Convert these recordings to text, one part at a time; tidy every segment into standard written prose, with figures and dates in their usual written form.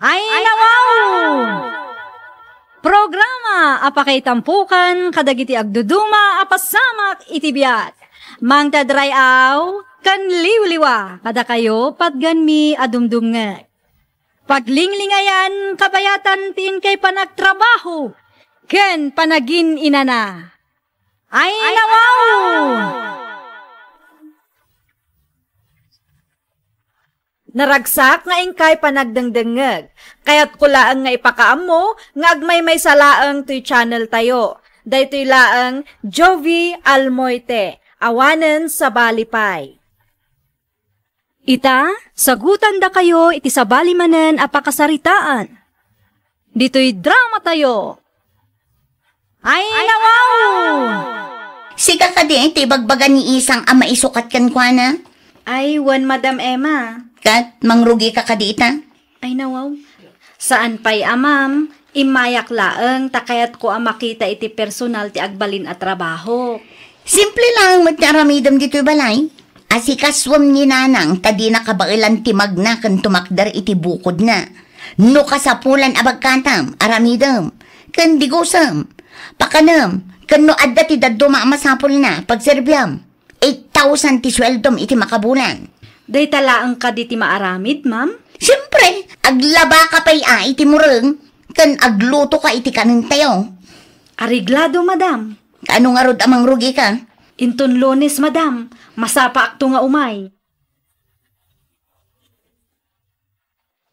Ay nawaw! Programa apakay tampukan kadagiti agduduma apasamak itibiyat. Mang tadray aw kan liwliwa kada kayo patganmi adumdumngeg. Paglinglingayan kabayatan tin kay panagtrabaho ken panagin inana. Ay nawaw! Naragsak nga ingkay panagdengdengeg. Kaya't kulaang nga ipakaam mo, nga agmay may salaang to'y channel tayo. Daytoy laang Jovi Almoite, awanen sa balipay. Ita, sagutan da kayo iti sabali manen apakasaritaan. Dito'y drama tayo. Ay nawaw! Sika ka di, iti bagbagan ni isang ama isukat kan kwa na. Ay, wan Madam Emma. Kat, mangrugi ka kadita? Ay nawaw. Saan pa'y amam, imayak laeng takayat ko ang makita iti personal ti agbalin at trabaho. Simple lang magtaramidam dito'y balay. Asikaswam ni nanang, tadi nakabailan ti magna kan tumakdar iti bukod na. No kasapulan abagkatam, aramidam, kan digusam, pakanam, kan no adda ti daduma masapul na, pagserbyam. 8,000 ti sweldom iti makabulan. Day talaang ka di ti maaramid, ma'am? Siyempre, aglaba ka pa'y iti mureng, kan agluto ka iti kanin tayo. Ariglado, madam. Ano nga rod amang rugi ka? Inton Lunes, madam. Masapa akto nga umay.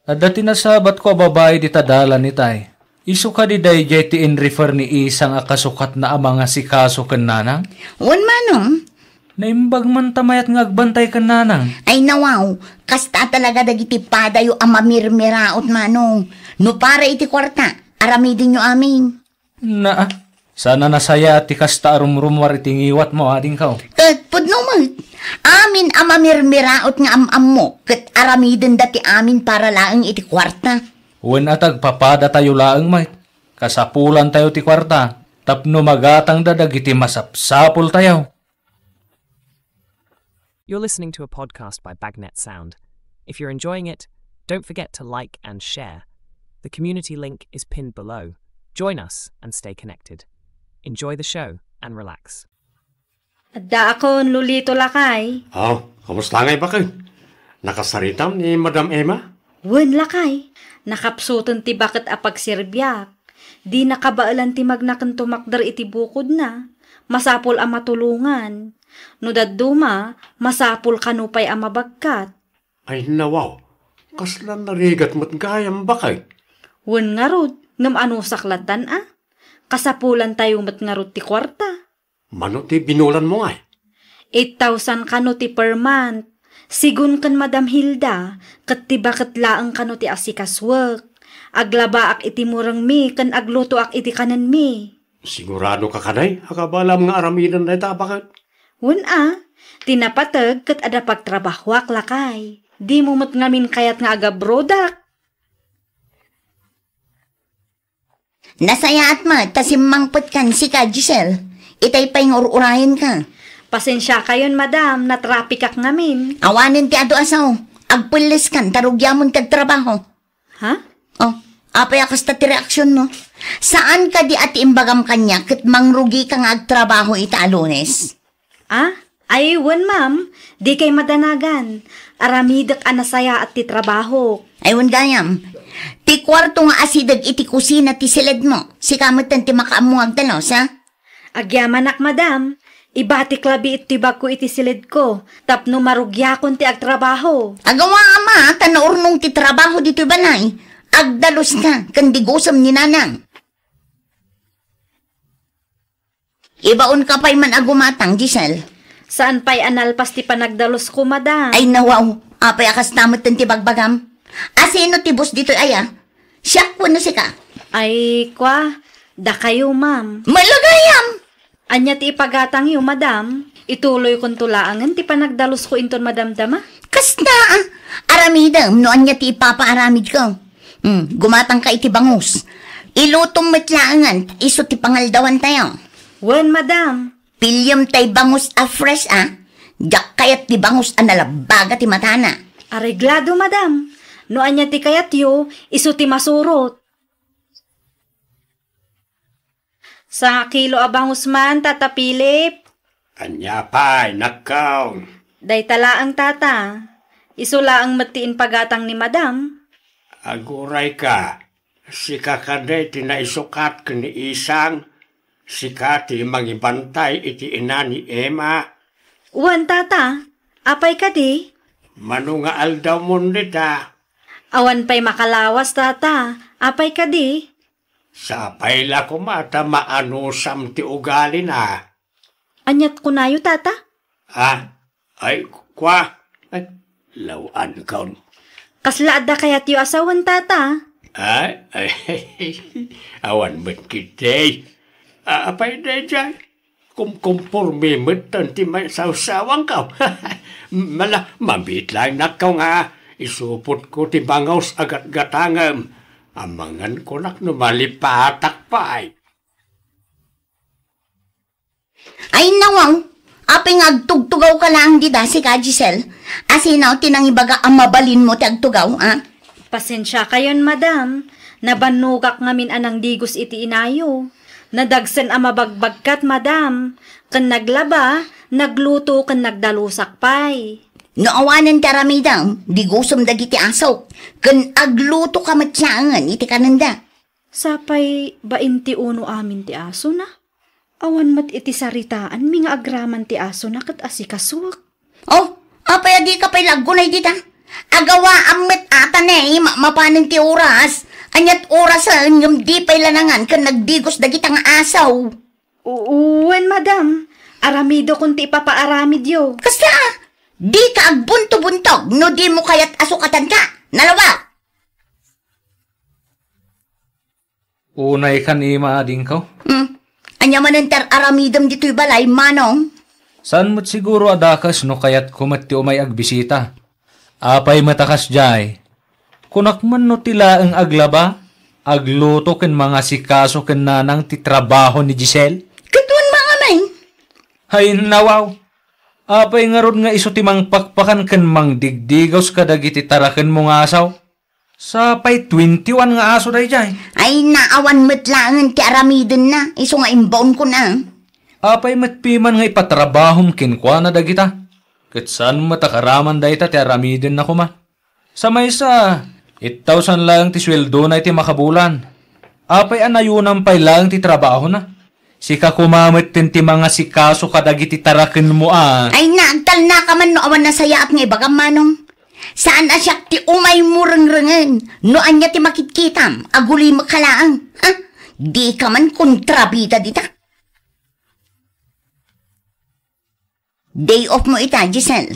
Dati nasabat ko babae di tadala ni tay. Isu ka di day ti in-refer ni isang akasukat na amang asikaso ken nanang? Wan manong. Naimbag man tamayat nga agbantay ken nanang. Ay nawaw, kasta talaga dagiti padayo ang mamirmiraot manong. No para iti kwarta, aramidin nyo amin. Na, sana nasaya ti kasta arumrumwar iti ngiwat mo ading kao. Kat pudno mo, amin ang mamirmiraot nga amam mo, kat aramidin dati amin para laang iti kwarta. Wen atag papada tayo laang may. Kasapulan tayo ti kwarta, tapno magatang dadag iti masapsapul tayo. You're listening to a podcast by Bagnet Sound. If you're enjoying it, don't forget to like and share. The community link is pinned below. Join us and stay connected. Enjoy the show and relax. Adda akon Lulito Lakay. Kamusta ngay ba kayo? Nakasaritam ni Madam Emma? Wen Lakay. Nakapsuton ti bakit apagsirbyak. Di nakabaalan ti magnakan tumakdar iti bukod na. Masapol ang matulungan. No daduma, masapol kanupay ang mabagkat. Ay nawaw, kaslan narigat mo't gayam ba kayo? Wen nga rod, ngam ano saklatan Kasapulan tayo mat nga rod ti kwarta. Mano ti binulan mo ngay? 8,000 kano ti per month. Sigun kan Madam Hilda, kat ti bakat laang kano ti asikaswak. Aglaba ak iti murang mi, kan agluto ak iti kanan mi. Sigurado ka kanay, akabalam nga aramidan na ita bakit? Wen tinapatag kat ada pagtrabahwak Lakay. Di mo mat ngamin kayat nga agabrodak. Nasaya at ma, tasimangpot kan si ka, Giselle. Itay pa'y ngururahin ka. Pasensya kayon, madam, na traffic ak ngamin. Awanin ti ado asaw. Agpulis kan, tarugyamon kag trabaho. Ha? Oh, apay akasta ti reaksyon mo. Saan ka di ati imbagam kanya kat mangrugi ka nga agtrabaho ita Lunes? Ay, wen ma'am. Di kay madanagan. Aramidak anasaya at ti trabaho. Ay, wen gayam. Ti kwarto nga asidag iti kusina ti silid mo. Si kamutan ti makaamuag talos, ha? Agyamanak, madam. Ibati klabi iti bag ko iti silid ko. Tapno marugyakon ti agtrabaho. Agawa ama, tanaurnong ti trabaho dito banay. Agdalos ka, kandigusam ni nanang. Ibaon ka pa'y man agumatang, Giselle. Saan pa'y analpas ti panagdalos ko, madam? Ay nawaw, apay akas tamot ti bagbagam. Asino ti bus dito aya? Siya ko no si ka? Ay, da kayo, ma'am. Malagayam! Anya ti ipagatang yu, madam. Ituloy kong tulaangan ti panagdalos ko inton madamdama. Kasta, aramidam, no anya ti ipapaaramid ko. Gumatang ka iti bangus. Ilutong matlaangan, iso ti pangaldawan tayo. Wen, madam. Pilyam tay bangus a fresh, Jak kayat ti bangus a nalabaga ti matana. Areglado, madam. No anya ti kayatyo, isu ti masurot. Sa kilo abang Usman, Tata Pilip. Anya pa'y nakaw. Day talaang tata. Isula ang matiin pagatang ni madam. Aguray ka. Si kakaday tinaisukat ka ni isang. Si kati mangibantay iti ina ni Emma. Uwan tata, apay ka di? Manunga aldaw mo nita. Awan pa'y makalawas tata, apay ka di? Sa payla ko mata maanusam ti ugali na. Anyat kunayo tata? Ay, kwa. Ay, lawan ka. Kaslaada kayat yu asawan tata? Ay, awan mo't kitay. Apay na dyan. Kumporme mo't tanti may sawsawang ka. Mabit lang na ka nga. Isupot ko ti bangaws agat gatangam. Amangan ko nak no malipatak pa ay. Ay nawang, aping agtugtugaw ka lang di da si ka, Giselle. Asinaw tinangibaga ang mabalin mo ti agtugaw, ha? Pasensya kayon, madam. Nabanugak ngamin anang digos iti inayo. Nadagsen ang mabagbagkat, madam. Kan naglaba, nagluto kan nagdalusak pay. No awanan taramidang, di gusom dagiti asaw. Kan agluto ka matyangan, iti kananda. Sapay bainti uno amin ti aso na. Awan mat iti saritaan, minga agraman ti aso na kat asikasuak. Oh, apay adi ka pa'y lagunay dita. Agawa amet ata na mapanin ti oras. Anyat orasan yung di pa'y lanangan kan nagdigos dagiti nga asaw. Uwan, madam. Aramido kung ti ipapaaramid yo. Kasta, di ka agbunto-buntog, no di mo kayat asukatan ka. Nalawa. Unay kan ima ading ko. Anya manenter aramidam dito'y balay, manong. San mo't siguro adakas no kayat kumati umay agbisita. Apay matakas jay. Kunak man no tila ang aglaba, agluto ken mga sikaso ken nanang ti trabaho ni Giselle. Katuan mga may. Hay nawaw. Apay nga ron nga iso timang pakpakan ken mang digdigaws kadagiti taraken mo nga asaw. Sapay 21 nga aso day jay. Ay naawan matlangan ti aramidon na. Iso nga imbaon ko na. Apay matpiman nga ipatrabahom kinkwa na dagita. Ket saan matakaraman day ta ti aramidin na kuma. Sa may sa 8,000 lang ti sweldo na iti makabulan. Apay anayunan pay lang ti trabaho na. Sika kumamit ti mga sikaso kadagiti taraken mo Ay naagtal na ka man no awan na saya at nga ibagam manong. Saan asyak ti umay mureng-rengen? No anya ti makitkitam, aguli makalaang. Ha? Di ka man kontrabida dita. Day off mo ita, Giselle.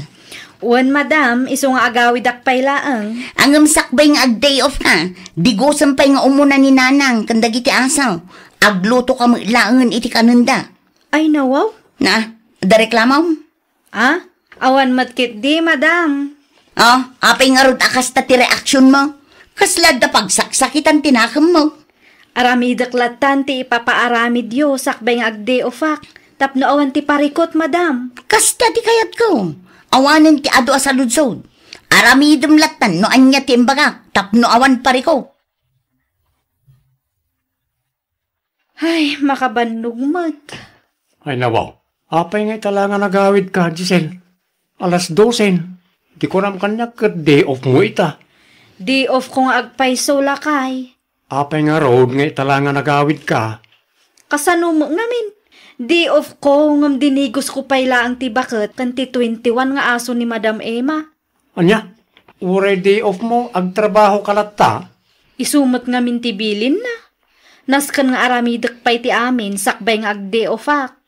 Uwan, madam, iso nga agawid akpay laang. Ang sakbay nga ag-day off ha, di gusam pa'y nga umuna ni nanang, kandagi ti asaw. Agluto ka mo ilaangan iti kanunda. Ay, nawaw? Na, dareklamaw? Awan matkit di, madam. Apay nga rod akas ta ti reaksyon mo. Kaslad na pagsaksakitan tinakam mo. Aramidak latan ti ipapaaramid yo, sakbay nga ag-day off ak. Tapno awan ti parikot, madam. Kasta ti kayat ko. Awanan ti ado sa ludsod. Aramidum latan no anya ti imbagak. Tapno awan pariko. Ay, makabannog mat. Ay nawaw. Apay nga talangan nagawid ka, Giselle. 12:00. Di ko ram kanya kat day off mo ita. Day off kong agpayso lakay. Apay nga road nga talangan nagawid ka. Kasano mo ngamin? Day off ko ngam dinigos ko payla ang tibaket kanti 21 nga aso ni Madam Emma. Anya? Uray day off mo, agtrabaho kalatta. Isumot ngamin ti bilin na. Naskan nga aramidak pay ti amin, sakbay nga ag-day off ak.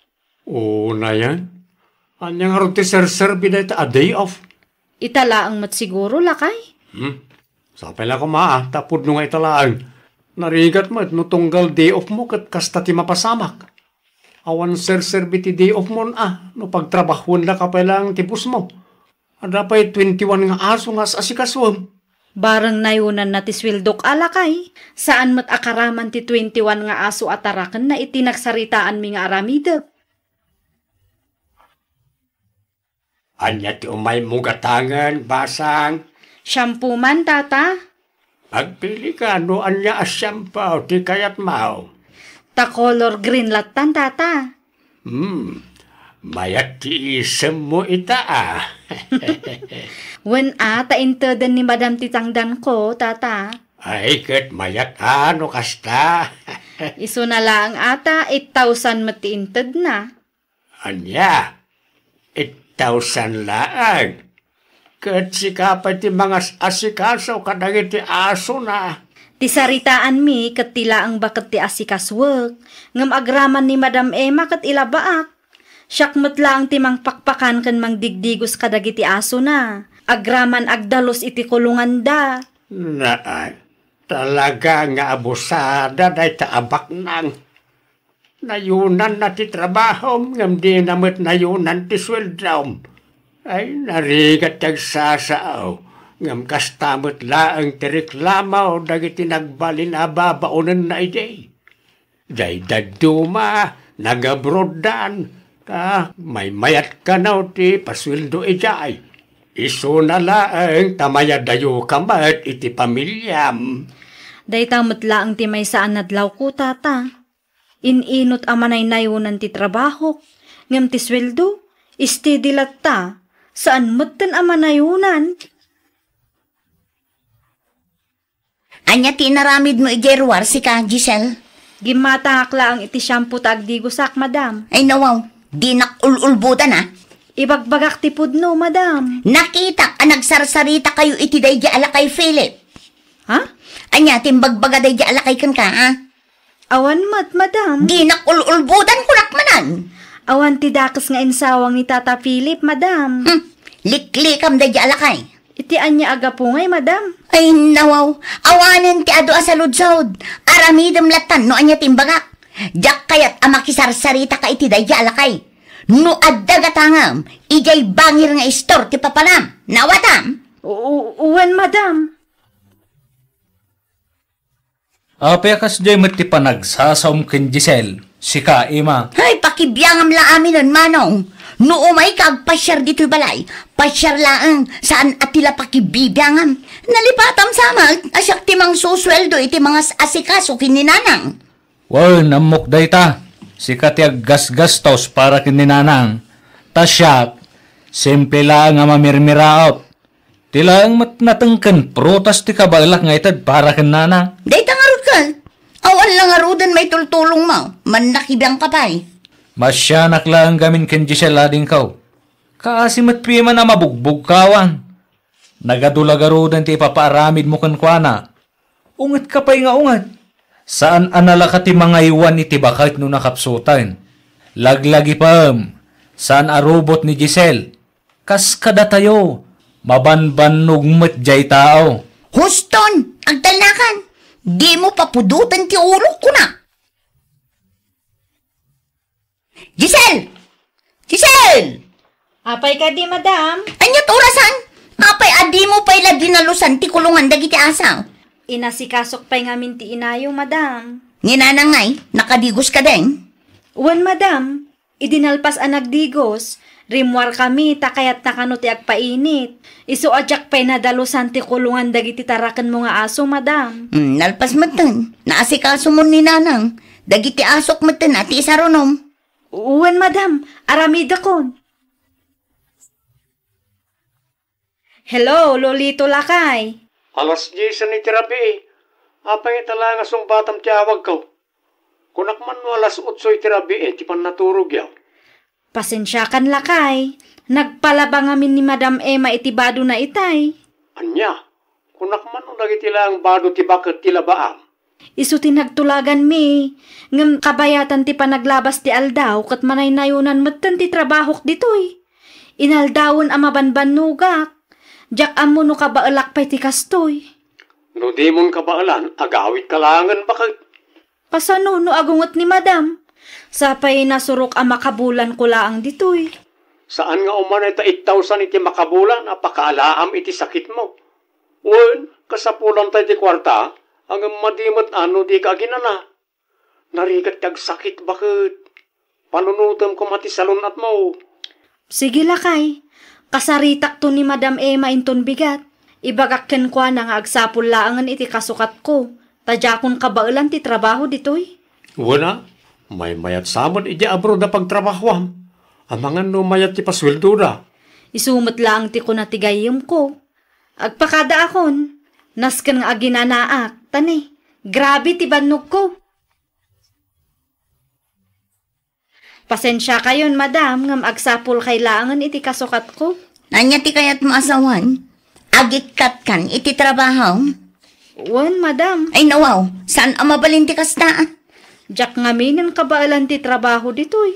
Oo na yan. Anya nga rin ti sir-serbi na ita a day off. Itala ang mat siguro lakay. Sapay lang ko tapod nung nga italaan. Narigat mo, no tunggal day off mo kat kasta ti mapasamak. Awan sir-serbi ti day off mo no pagtrabahon na ka pa lang tipos mo. Ada pa'y 21 nga aso nga sa asikaswam. Barang nayunan na ti swildok alakay. Saan mat akaraman ti 21 nga aso atarakan na itinagsaritaan mi nga aramidag. Anya ti umay mugatangan, basang. Shampoo man, tata. Agpili ka, no anya asyampaw, ti kayat mao. Ta color green latan, tata. Mayat ti isem mo ita Wen ta intedan ni Madam Titangdan ko, tata. Ay, ket mayat ano kasta. Iso na lang ata, 8,000 matiinted na. Anya, 8,000 laang. Ket sikapay ti mga asikaso kadagit ti aso na. Ti saritaan mi, ket tila ang bakat ti asikaswag. Ngam agraman ni Madam Emma ket ilabaak. Siyak lang ti mangpakpakan kan mangdigdigos kadagiti aso na. Agraman agdalos iti kulungan da. Naan, talaga nga abusada day taabak nang. Nayunan na ti trabaho, ngam di namit nayunan ti sweldam. Ay, narigat tagsasaaw. Ngam kastamot laang ti reklamaw dagiti nagbalin ababaunan na ide. Day daduma, nagabrodan. May mayat ka na ti pasweldo ijay. Iso na laang tamayadayo kamat iti pamilyam. Day tamot laang ti may saan nadlaw ko, tata. Ininot amanay nayunan ti trabaho. Ngam ti sweldo, steady latta. Saan matan amanayunan? Anya tinaramid mo ijerwar si ka, Giselle? Gimata lang iti shampoo tagdigosak, madam. Ay nawaw, di nakululbutan Ibagbagak ti pudno, madam. Nakita ka nagsarsarita kayo iti daydi alakay Philip. Ha? Anya timbagbaga daydi alakay kan ka, Awan mat, madam. Di nakululbutan kunak manan. Awan ti dakas nga insawang ni Tata Philip, madam. Liklikam daydi alakay. Iti anya aga po ngay, madam. Ay nawaw, awanin ti ado asaludsod. Aramidam latan no anya timbagak. Jak kayat amakisarsarita ka iti daydi alakay. No addagatangam, ijay bangir nga istor ti papalam. Nawatam? Uwan, madam. Apekas jay mati panagsasaum ken Giselle, sika ima. Ay, pakibiyangam la amin nun, manong. No umay kag pasyar dito'y balay. Pasyar laang, saan atila pakibibiyangam. Nalipatam sama, asyak timang susweldo iti mga asikaso kininanang. Well, namok day ta. Sika ti aggas-gas tos para kininanang. Tasyak, simple lang nga mamirmiraot. Tila ang matnatengken, prutas ti kabalak nga itad para kinanang. Day tangarod ka. Awan lang arudan may tultulong mo. Man nakibiyang kapay. Masyanak lang gamin ken Giselle ading kaw. Kaasimat piman na mabugbog kawan. Nagadulagarudan ti ipapaaramid mo kan kuana. Ungat ka pa'y nga ungat. Saan anala ka ti mga iwan iti bakit no nakapsutan? Laglagi pam. Saan arubot ni Giselle? Kas kada tayo. Mabanbanog matjay tao. Huston, agdalakan. Di mo papudutan ti ulo ko na. Giselle! Giselle! Apay ka di, madam. Anyat orasan? Apay adi mo pa'y la dinalusan ti kulungan dagiti asaw. Inasikasok pa'y ngamin ti inayo, madam. Nginanangay, nakadigos ka din. Uwan, madam. Idinalpas ang nagdigos. Rimwar kami, takayat nakano ti agpainit. Isu ajak pa'y nadalusan ti kulungan dagiti tarakan mo nga aso, madam. Nalpas matan. Naasikaso mo ni nanang. Dagiti asok matan at isarunom. Uwan, madam. Aramida kon. Hello, Lolito Lakay. Alas 10 ni tirabi. Apay talaga sumbatam tiyawag ko. Kunak man no alas 8 tirabi ti pan naturog yaw. Pasensyakan, Lakay. Nagpalabang amin ni Madam Emma itibado na itay. Anya, kunak man no dagiti lang bado ti bakit ti labaam. Isu tinagtulagan mi. Ngam kabayatan ti panaglabas ti aldaw kat manay nayunan matan ti trabahok ditoy. Inaldawon ang mabanbanugak. Jak amo no kabaalak pa'y ti kastoy. No di mon kabaalan, agawit kalangan bakit? Pasano no agungot ni Madam? Sapay nasurok ang makabulan ko laang ditoy. Saan nga umanay ta 8,000 iti makabulan, apakaalaam iti sakit mo. Wen, kasapulan tayo ti kwarta, ang madimot ano di ka ginana. Narigat kag sakit bakit? Panunutom ko mati salunat mo. Sige, Lakay. Kasaritak to ni Madam Emma inton bigat. Ibagakken ko na nga agsapul laangan iti kasukat ko. Tadya kon kabailan ti trabaho ditoy. Wala, may mayat samon iti abroad na pagtrabahwam. Amangan no mayat ti pasweldo na. Isumot lang ti ko na tigayim ko. Agpakada akon, nasken nga aginanaak, tani, grabe ti bannog ko. Pasensya kayon, madam, ngam agsapul kailangan iti kasukat ko. Anya ti kayat mo asawan? Agit-kat kan iti trabaho? Wan, madam. Ay nawaw, saan ang mabalin ti kasta? Jak ngamin kabaalan ti trabaho ditoy.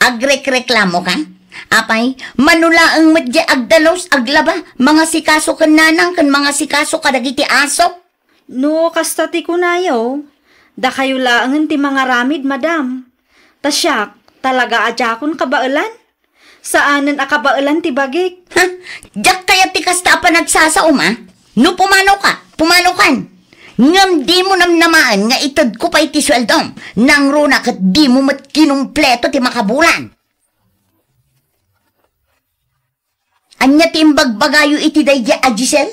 Agrek-reklamo ka? Apay, manulaang madya agdalos, aglaba, mga sikaso kan nanang, kan mga sikaso kadagiti aso? No, kasta ti kunayaw. Da kayo laangan ti mga ramid, madam. Tasyak, talaga adya kon kabaalan? Saanan akabaalan ti bagik? Ha? Diyak kaya ti kasta pa nagsasaom, ha? No pumanaw ka, pumanaw kan. Ngam di mo namnamaan nga itod ko pa iti sweldom, nang runa kat di mo mat kinumpleto ti makabulan. Anya ti imbagbagayo iti dayja a Giselle?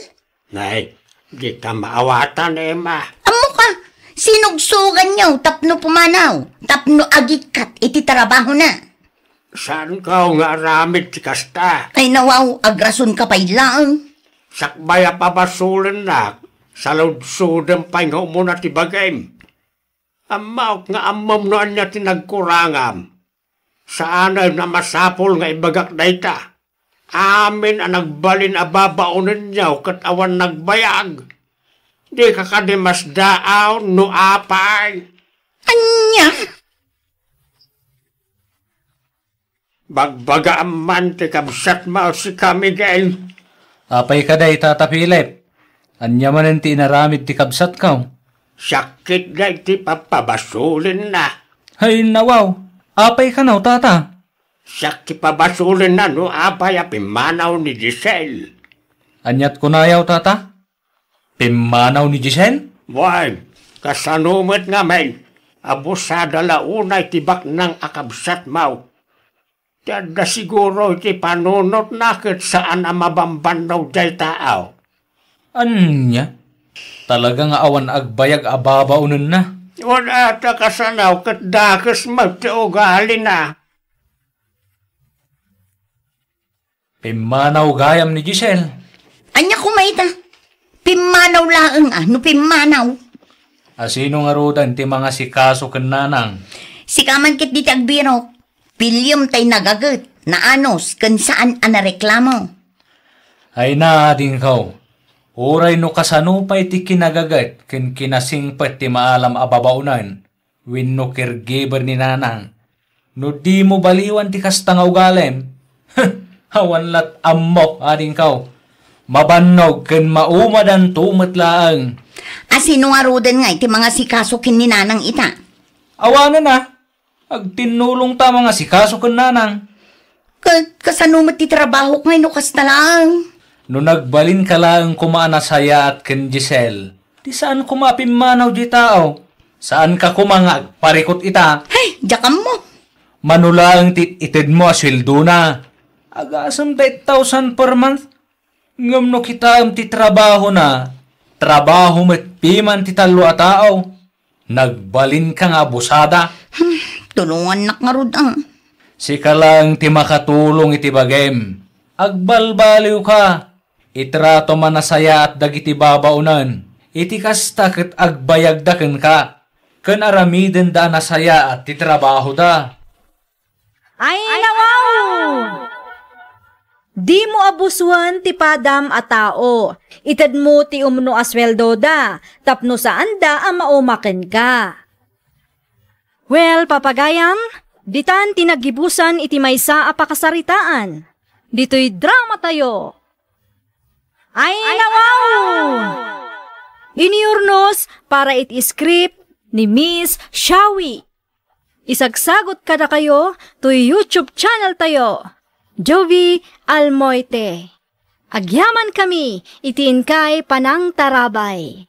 Nay, di ka maawatan, Emma. Amo ka, sinugsugan niyo, tapno pumanaw, tapno agikat iti trabaho na. Saan ka nga aramid ti kasta? Ay nawaw, agrason ka pa ilang. Sakbaya pabasulan na, salud-sudan pa nga umuna ti bagay. Amaok nga amam noan niya tinagkurangam. Saan ay namasapol nga ibagak na ita? Amin ang nagbalin ababaunan niyaw kat awan nagbayag. Di ka kadimas daaw no apay. Anya? Bagbaga aman ti kabsat mao si Kamigel. Apay ka day, Tata Philip. Anya man ti inaramid ti kabsat ka. Sakit na iti papabasulin na. Hay nawaw, apay ka na, Tata. Sakit pabasulin na no apay apimanaw ni Giselle. Anyat ko na yaw, Tata. Pimanaw ni Giselle? Why, kasanumat nga may, abusada launay tibak ng akabsat mau. Tiada siguro iti panunot nakit saan ang mabambanaw jay tao. Anya? Talagang awan agbayag ababaunan na. Wala ta kasanaw kat dakas magtiugali na. Pimanaw gayam ni Giselle. Anya kumaita? Pimanaw laang no pimanaw. Asino nga rodan ti mga sikaso ken nanang? Si kaman kit di tagbiro. Pilyom tay nagagat na anos kan saan anareklamo. Ay na din kaw. Uray no kasano pa iti kinagagat ken kinasingpet ti maalam ababaunan. Wenno caregiver ni nanang. No di mo baliwan ti kasta nga ugalem. Hawan lat ammok ading kaw. Mabannog ken maumadan tumatlaang. Asino nga rodan nga iti mga sikaso kin ni nanang ita? Awanan na. Agtinulong ta mga sikaso ken nanang. Kasano ti trabaho ngay no kasta lang. No nagbalin ka lang kumaana saya at ken Giselle. Di saan kumapimanaw di tao? Saan ka kumangag parikot ita? Hey, jakam mo. Manulaang ited mo asweldo na. Agasam 8,000 per month. Ngam no kita ti trabaho na. Trabaho met piman ti talo a tao. Nagbalin ka nga abusada. Tulungan nak nga rod Sika lang ti makatulong iti bagem. Agbalbaliw ka. Itrato man nasaya at dagiti babaunan. Iti kasta ket agbayagdaken ka. Ken aramiden da nasaya at ti trabaho da. Ay, nawaw! Di mo abusuan ti padam a tao. Itad mo ti umno asweldo da. Tapno saan da ang maumaken ka. Well, papagayam, ditan tinagibusan iti maysa a pakasaritaan. Dito'y drama tayo. Ay, nawaw! Iniurnos para iti script ni Miss Shawi. Isagsagot kada kayo to YouTube channel tayo. Jovi Almoite. Agyaman kami, itiin kay Panang Tarabay.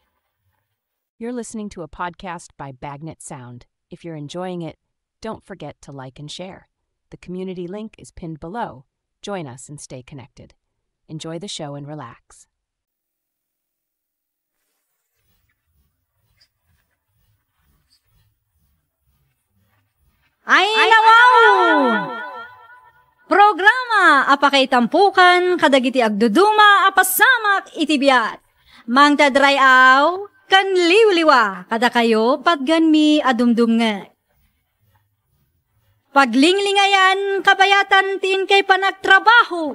You're listening to a podcast by Bagnet Sound. If you're enjoying it, don't forget to like and share. The community link is pinned below. Join us and stay connected. Enjoy the show and relax. Ay nawaw! Programa apakay tampukan kadagiti agduduma apasamak itibiyat. Mang tadrayaw kan liwliwa kada kayo patganmi adumdumnge. Paglinglingayan kabayatan tin kay panagtrabaho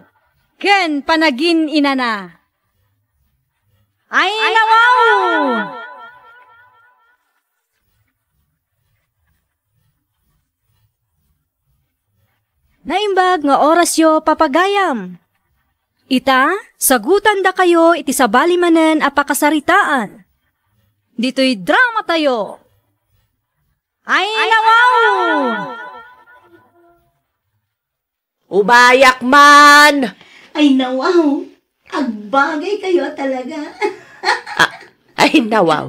ken panagin inana. Ay nawaw! Naimbag nga orasyo papagayam. Ita, sagutan da kayo iti sabali manen apakasaritaan. Dito'y drama tayo. Ay nawaw! Ubayak man! Ay nawaw, agbagay kayo talaga. Ay nawaw.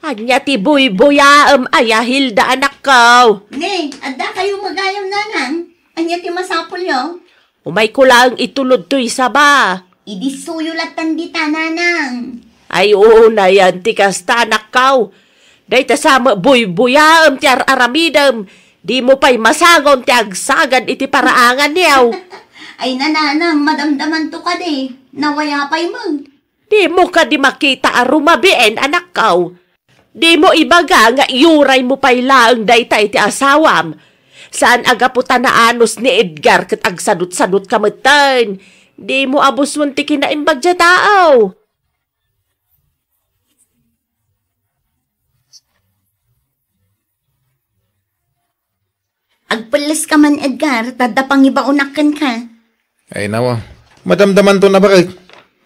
Anya ti buy-buyaam ay Hilda anak ko. Ne, adda kayo magayam nanang. Anya ti masapol yo. Umay ko lang itulod to isa ba? Idi suyulatan di tananang. Ay oo na yan ti kasta anak ko. Day ta sama buy-buyaam ti aramidam. Di mo pa'y masagon ti agsagan iti paraangan niyaw. Ay nananang, madamdaman to ka de. Nawaya pa'y mo. Di mo ka di makita arumabien anak ko. Di mo ibaga nga iuray mo pa'y laang dayta iti asawam. Saan agaputan na anos ni Edgar kat agsadot-sadot kamatan. Di mo abuswan ti kinaimbag dya tao. Agpalas ka man, Edgar. Tadapang ibaunakan ka. Ay nawa, madamdaman to na bakit?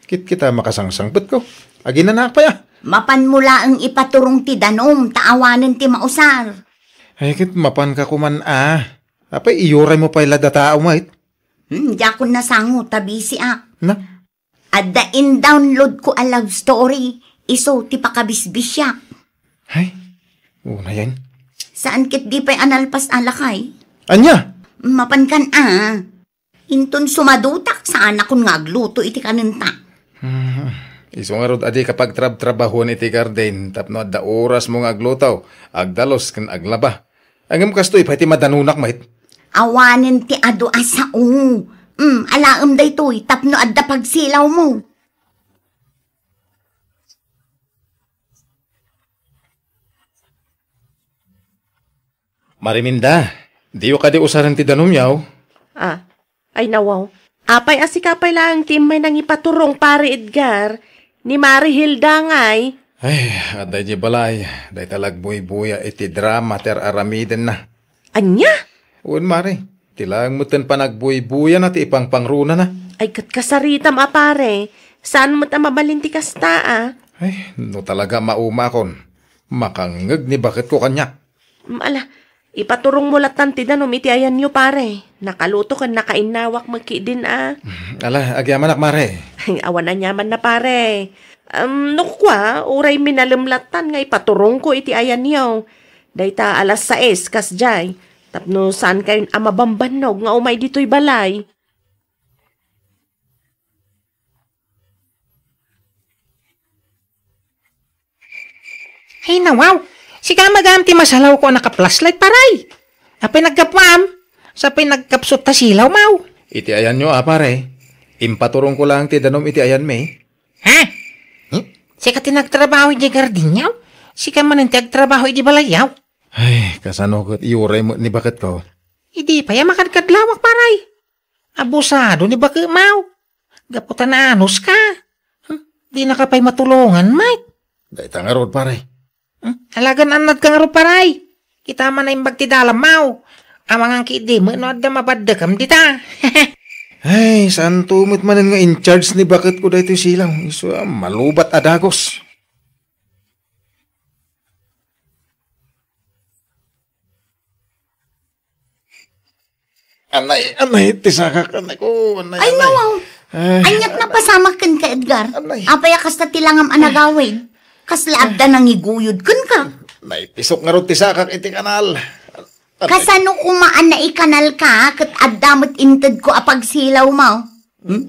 Kita makasangsangpot ko. Aginanak pa ya. Mapan mula ang ipaturong ti danom, taawanan ti mausar. Ay kit mapan ka kuman Apay iyuray mo pa ilada tao mait. Di ako nasango, tabi si ak. Na? Adda in-download ko a love story. Iso, ti pakabisbisyak. Ay, una yan. Saan kit di pa'y analpas alakay? Anya? Mapan kan Inton sumadutak sa anak kong ngagluto iti kanunta. Iso nga rod adi kapag trabahon iti garden, tapno adda oras mo ngaglutaw, agdalos kan aglaba. Angam kastoy pa iti madanunak mait. Awanin ti ado asa alaam day to'y tapno adda pagsilaw mo. Mariminda, diyo ka di usaran ti danom yaw. Ay nawaw. Apay asikapay lang ti may nangipaturong pare Edgar. Ni Mari Hilda ngay. Ay, aday di balay. Day talag buy-buya iti drama ter aramiden na. Anya? Uwan Mari, tilang mo ten panagbuy-buya na ti ipang pangruna na. Ay katkasaritam apare. Saan mo ta mabalinti kasta Ay, no talaga mauma kon. Makangag ni bakit ko kanya. Ala, ipaturong mo latan ti danom iti ayan nyo pare. Nakaluto kan nakainawak magkidin Ala, agyaman ak Mari. Ay, awan na nyaman na pare. Nukwa, uray minalimlatan nga ipaturong ko iti ayan nyo. Dayta alas 6 kasjay. Tapno saan kayo amabambanog nga umay dito'y balay. Ay nawaw, si kamagam ti masalaw ko naka-flashlight paray. Apay nagkapwam, sapay nagkapsot ta silaw mau. Iti ayan nyo pare. Impaturong ko lang ti danom iti ayan me. Ha? Si ka tinagtrabaho di gardinyaw? Si ka man nagtrabaho di balayaw? Ay, kasano ko iuray mo ni bakit ko? Hindi pa ya makadkadlawak paray. Abusado ni bakit mau. Gaputan na anos ka. Di na ka pa'y matulungan, mate. Dahita nga rod pare. Halagan anad ka nga ro paray. Kita man na imbag ti dalam mau. Amang ang kidi mo no da mabadakam dita. Ay, saan tumit manan nga in charge ni bakit ko dahito silang. Iso malubat adagos. Anay, tisakak, anay ko, anay. Ay nawaw, anyat na pasamakan ka Edgar. Apaya kas na tilangam anagawin. Kaslaab da nangiguyod kun ka. Nay, pisok nga ro tisakak iti kanal. Kasano kumaan na ikanal ka, kat addamot inted ko apagsilaw mo.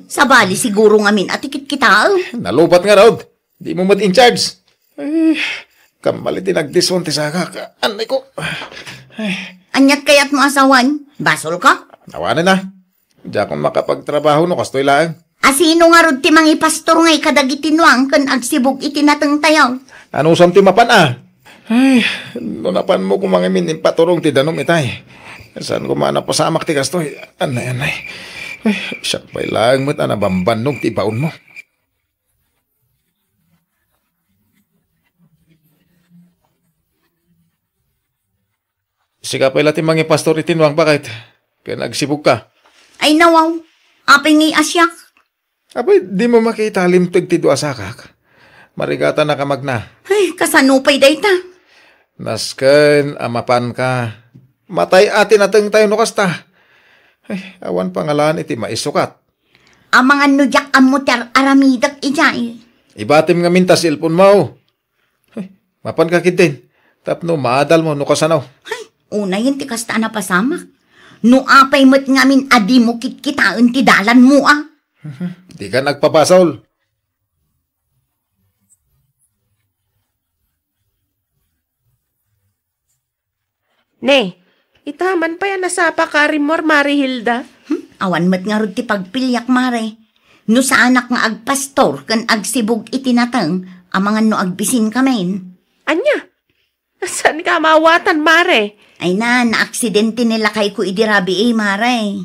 Sabali siguro ngamin at ikit kita. Nalubat nga rod. Di mo mat in charge. Ay, Kamali tinagdison ti saka. Anay ko. Anyat kayat mo asawan? Basol ka? Awanan na. Diya akong makapagtrabaho no kastoy lang. Asino nga rod ti mangi pastor ngay kadagitinwang kan agsibog itinatang tayaw. Ano sam ti mapan Ay, nunapan mo kung mga minin paturong ti danom itay. Saan ko man pasamak ti kastoy? Anay. Ay, siyak pa'y lang mo't anabambanong ti baon mo. Sika pala ti mga pastor itinwang bakit? Kaya nagsibog ka. Ay nawaw, apay ngay asyak. Abay, di mo makita limtag ti doa sakak. Marigata na kamag na. Ay, kasanupay dayta. Nasken, amapan ka. Matay atin ateng tayo no kasta. Ay, awan pangalan iti maisukat. Amangan no jak amuter aramidak ijay. Ibatim nga minta silpon mo. Ay, mapan ka kitin. Tapno maadal mo no kasanaw. Ay, una yun ti kasta na pasamak. No apay mo't ngamin adi mo kitkitaan ti dalan mo Di ka nagpapasol. Ne, itaman pa yan nasapa ka rin mo, Marihilda. Awan mo't nga rod ti pagpilyak mare. No sa anak nga agpastor kan agsibog itinatang amangan no agbisin kamen. Anya? Saan ka mawatan, Mare? Ay na-aksidente nila kay ko idirabi mare.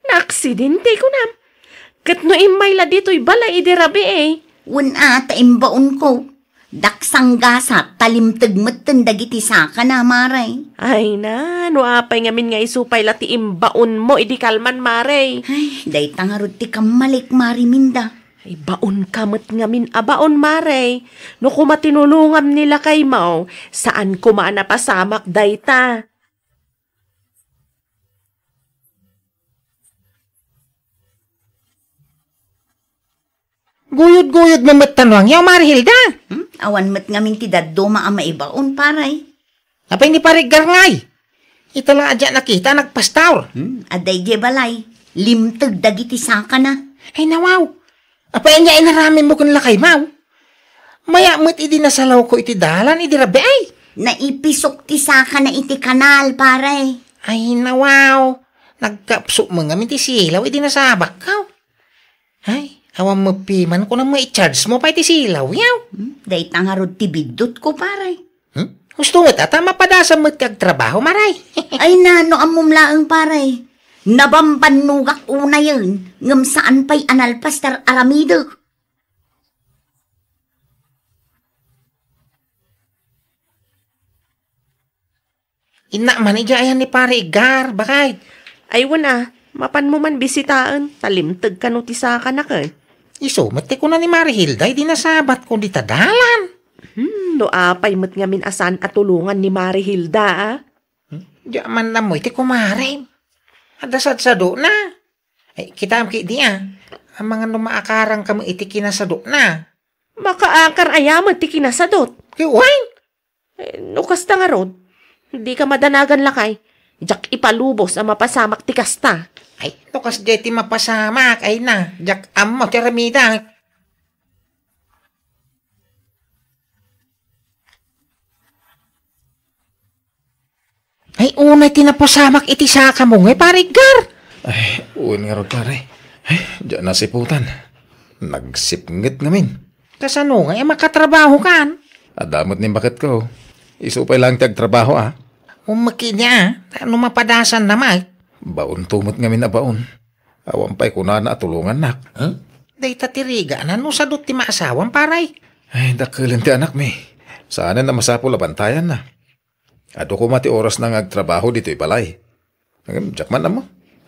Na-aksidente ko na. Kat no imay la dito'y balay idirabi Una taimbaon ko. Daksang gasa talimtag matan dagiti saka na mare. Ay na, no apay ngamin nga isupay la ti imbaon mo, idi kalman, Mare. Ay, day tangarod ti kamalik mare minda. Ay baon kamot ngamin abaon, Mare. No kumatinulungam nila kay Mau, saan kumana pasamak dayta. Guyod-guyod mo matanwang yaw, Marihilda. Awan mat ngamin ti daduma ang maibaon paray. Apay ni parigar ngay. Ito lang adya nakita nagpastaur. Aday di balay. Limtag dagiti saka na. Ay nawaw. Apay niya inaramin mo kun lakay, Mau. Maya mo't idi nasalaw ko iti dalan, idi rabi ay. Naipisok ti saka na iti kanal paray. Ay nawaw. Nagkapsok mo nga ti silaw, idi nasabak ka. Ay, awan mo piman ko na ma-charge mo pa iti silaw, yaw. Day tangarod ti bidot ko paray. Gusto mo tata mapadasa mo't kagtrabaho, Maray. Ay nano amumlaang paray. Nabambanugak una yun. Ngam saan pa'y analpastar aramido. Ina man ijayan ni pare Igar, bakit? Ay wana, mapan mo man bisitaan, talimtag ka no ti saka na ka. Iso, mati ko na ni Marihilda, di nasabat ko di tadalan. No apay mo't ngamin asan at tulungan ni Marihilda, Diya man na mo, iti kumare. Adasad sa do na. Ay, kita am di ang mga numaakarang kamo iti kinasado na. Makaakar ayaman ti kinasadot. Kiwang! No kasta nga rod, hindi ka madanagan lakay. Jak ipalubos ang mapasamak ti kasta. Ay, tukas di ti mapasamak. Ay na, jak amo, tiramida. Ay, unay tinapasamak iti saka mo ngay, parigar. Ay, uwan nga rod pare. Ay, diyan nasiputan. Nagsipngit ngamin. Kasano ngay, makatrabaho kan? Adamot ni bakit ko. Isupay lang tagtrabaho Umaki niya, ano mapadasan naman? Baon tumot ngamin na baon. Awampay ko na tulungan nak. Day tatiriga na no sa dot ti maasawan paray. Ay, dakilan ti anak mi. Sana na masapo labantayan na. Ado ko mati oras na ngagtrabaho dito'y balay. Jakman na mo.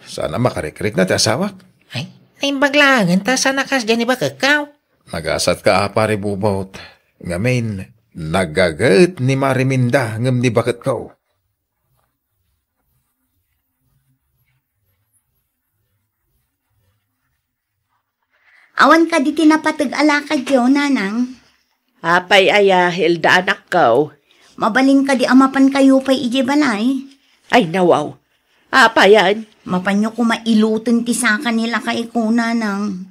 Sana makarekrik na ti asawak. Ay, naimbaglangan ta sana kas dyan iba kakaw. Nagasat ka pare bubot. Ngamin, nagagat ni Mariminda ngam ni bakit kao. Awan ka di tinapatag alakad yo, nanang. Apay aya, Hilda anak kaw. Mabalin ka di amapan kayo pa'y iji balay. Ay nawaw. Apayan. Mapanyo ko mailutin ti saka nila kay ko, nanang.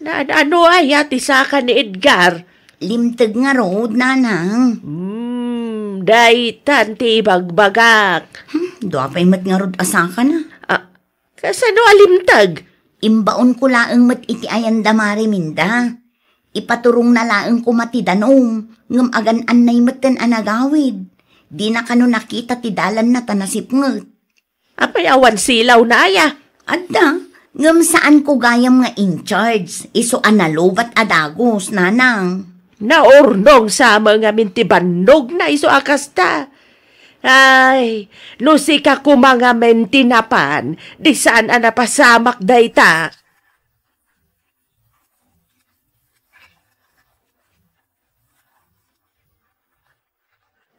Ano aya ti saka ni Edgar? Limtag nga road, nanang. Daytan ti bagbagak. Doa pa'y mat nga rod asa ka na. Kasano alimtag? Imbaon ko laeng mat iti ayan damari minda. Ipaturong na laeng ko mati danong. Ngam agan anay mat kan anagawid. Di na kano nakita ti dalan na tanasip nget. Apay awan silaw na aya. Adda, ngam saan ko gayam nga in charge. Iso analobat adagos, nanang. Naurnong sa mga mintibanog na iso akasta. Ay, no sika ko mga mentinapan, di saan napasamak dayta.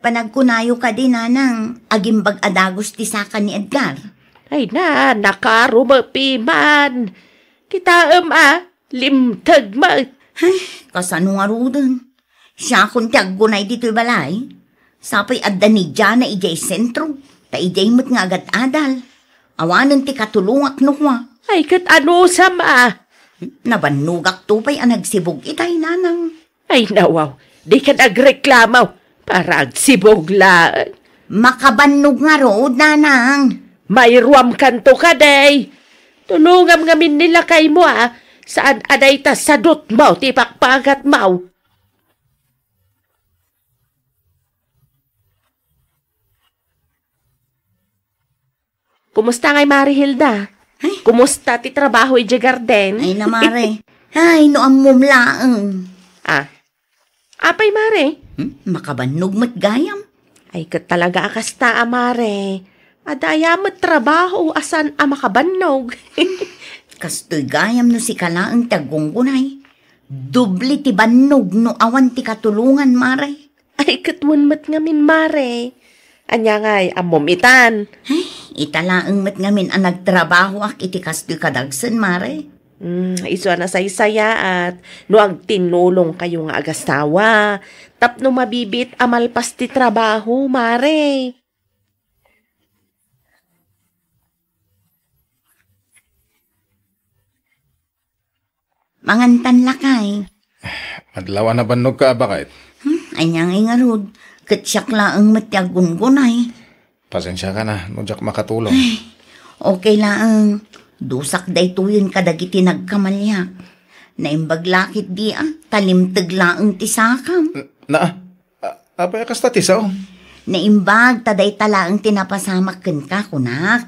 Panagkunayo ka din, nanang. Agimbag adagos ti saka ni Edgar. Ay na, nakarumapiman. Kita limtag ma. Kasano nga rudan? Siya kung tiyaggunay dito'y balay. Sapay adda ni Diyan na ijay sentro. Ta ijay mo't nga agad adal. Awanan ti katulungak no kwa. Ay kat ano sama. Nabanugak to pa'y anagsibog itay, nanang. Ay nawaw, di ka nagreklamaw. Para agsibog lang. Makabannog nga rood, nanang. May ruam kanto ka, day. Tulungam ngamin nila kay mo, Saan aday ta sadot mo, tipakpagat mo. Kumusta ngay Mari Hilda? Ay. Kumusta ti trabaho iti garden? Ay na, Mare. Ay, no amom laeng. Apay Mare? Makabannog mo't gayam. Ay kat talaga akasta, Mare. Adaya mo't trabaho asan makabannog. Kastoy gayam no si kalaang tagunggunay. Dubli ti bannog no awan ti katulungan, Mare. Ay katwan mat ngamin, Mare. Anya ngay, amomitan. Ay, italaang mat ngamin ang nagtrabaho ak iti kastoy kadagsan, Mare. Iso na saysaya at no ag tinulong kayo nga agastawa. Tapno mabibit amalpas ti trabaho, Mare. Mangantan lakay. Adlaw na bannog ka bakit? Ay niyang ingarod. Katsyak laang matyagungunay. Pasensya ka na, nujak makatulong. Okay laang. Dusak day tuyon kadagiti nagkamalyak. Naimbaglakit di talimtag laang tisakam. Apay kasta tisaw? Naimbag taday talaang tinapasamak ka kunak.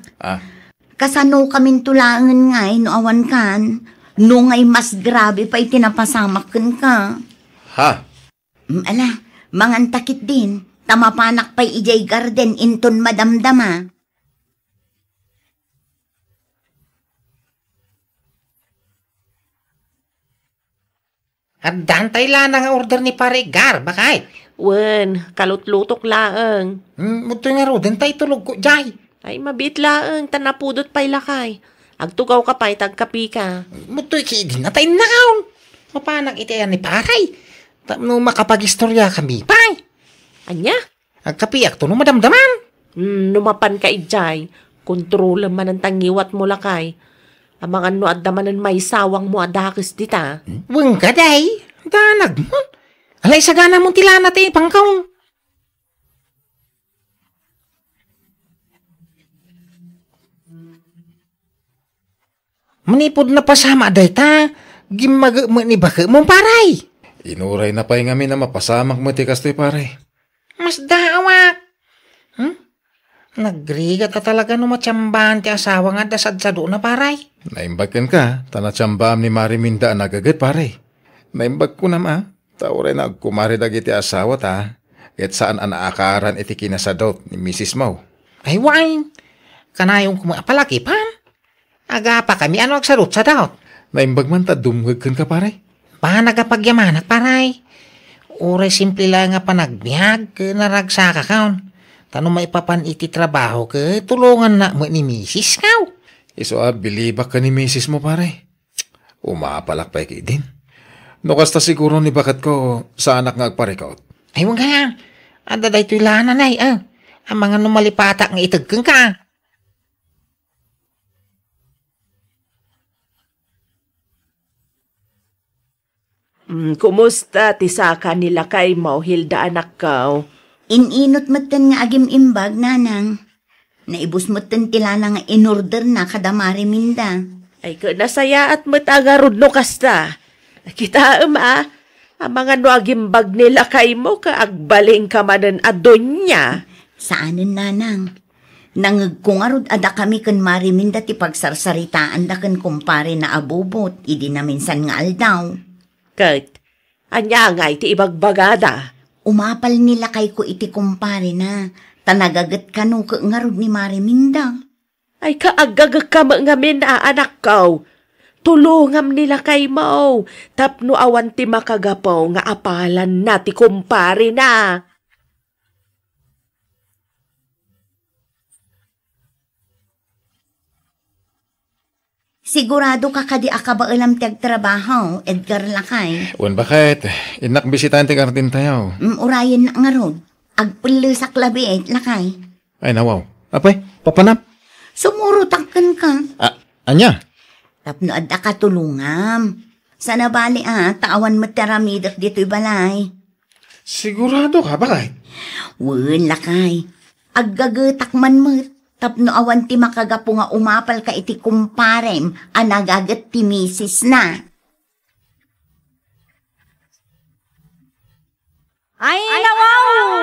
Kasano kamin tulangan ngay no awan kan. No ngay mas grabe pa itinapasamak ka. Ha? Ala, mangantakit din. Tamapanak pa'y ijay garden inton madamdama. At dantay lang ang order ni Pare Gar, bakit? Wen, kalutlutok laeng. Mutoy nga ro, dantay tulog ko, jay. Ay mabit laeng, tanapudot pa'y lakay. Agtugaw ka pa'y tagkapi ka. Mutoy ki, di natay naon. Mapanak itayan ni Paray. Tapno makapagistorya kami, pay. Anya? Agkapiyak to, no madamdaman. Numapan ka ijay. Kontrolan man ang tangiwat mo lakay. Amangan no adamanan may sawang mo adakis dita. Weng ka day. Danag mo. Alay sagana mong tilana tayo pangkaw. Manipod na pasama day ta. Gimag mo ni baka mong Paray. Inuray na pa'y ngamin na mapasamak mo ti kastoy pare. Mas dawak. Nagrigat ka talaga no matsambahan ti asawa nga dasad-sado na Paray. Naimbagkan ka, tanatsambam ni Mari Minda nagagat pare. Naimbag ko na tauray na kumari dagiti asawa ta, ket saan anaakaran iti kinasadot ni Mrs. Mau. Ay wine, kanayong kumapalakipan. Aga pa kami ano agsadot sa daot. Naimbag man ta dumgagkan ka pare. Nagapagyamanag Paray. Uray simple lang nga panagbiag, naragsa ka kaon. Tano maipapan iti trabaho ka, tulungan na mo ni Mrs. Kaw. Iso bilibak ka ni Mrs. mo pare. Umapalak pa din. No kasta siguro ni bakat ko sa anak nga agparikaot. Ay wag nga, ada day to'y lananay ang mga numalipata nga itagkang ka. Kumusta ti saka nila kay mo, Hilda anak ka? Ininot matan nga agim imbag, nanang. Naibus matan tila na nga in-order na kada mariminda. Ay ka nasaya at matagarod no kasta. Kita ang mga nuagimbag nila kay mo kaagbaling ka manan adon niya. Saanin, nanang? Nangagkungarod ada kami kan mariminda ti pagsarsaritaan da kan kumpare na abubot. Idi na minsan nga aldaw. Kat, anya nga iti ibagbagada. Umapal nila kay ko iti kumpare na. Tanagagat ka no kaangarod ni mariminda. Ay kaagagag ka ngamin anak kaw. Tulungam nila kay mo. Tapno awan ti makagapaw nga apalan na ti kumpare na. Sigurado ka kadi akabaalam ti agtrabaho, Edgar Lakay. Wan bakit? Inak bisitante kartin tayo. Urayan na ngarod. Agpulo sa klabi, Lakay. Ay nawaw. Apay, papanap. Sumurutakkan ka. Anya? Tapno adda ka tulungam. Sana bali tawan mataramidak dito'y balay. Sigurado ka, bakit? Wan, Lakay. Aggagatak man mo. Tapno awan ti makagapo nga umapal ka iti kumparem, anagagat ti misis na. Ay, nawaw!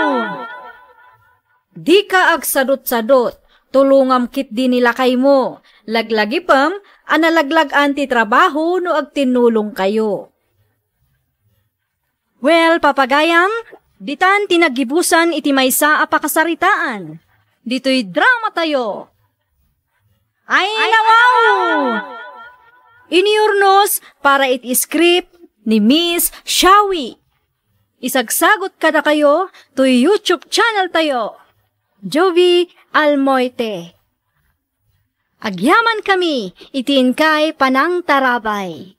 Di ka agsadot-sadot, tulungam kit di nila kay mo. Laglagi pam, analaglag anti trabaho no agtinulong kayo. Well, papagayam, ditan tinagibusan iti maysa a pakasaritaan. Dito'y drama tayo. Ay, nawaw! Iniurnos para iti-script ni Miss Shawi. Isagsagot ka na kayo to YouTube channel tayo. Jovi Almoite. Agyaman kami, itin kay Panang Tarabay.